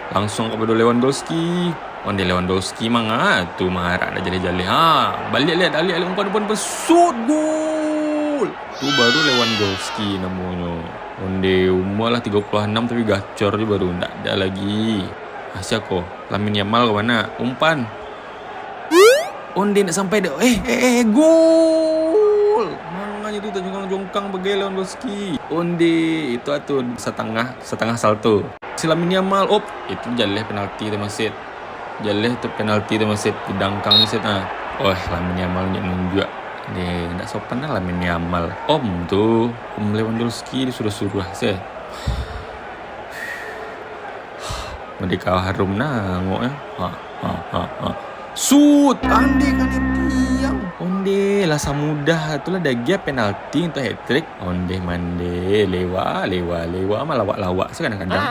Langsung kepada Lewandowski. Onde Lewandowski manga tu marah dah jale-jale. Balik lihat umpan shoot gol. Tu baru Lewandowski namanya. Onde umur lah 36 tapi gacor je baru ndak ada lagi. Siapa? Lamine Yamal ke mana? Umpan. Onde nak sampai dah. Gol. Manganya tu jongkang bagai Lewandowski. Onde itu atuh setengah salto. Si Lamine Yamal, itu jaleh penalti tu Masjid. Jaleh tu penalti tu Masjid didangkang Masjid Lamine Yamal nunjuk. Dia tak sopan lah Lamine Yamal. Om Lewandowski disuruh-suruh saya. Mereka harum nangok ya. Shoot, ande kan tiang. Onde lah samudah itulah dah gap penalti untuk hat trick. Onde mande lewa malah lawak-lawak sekadang-kadang.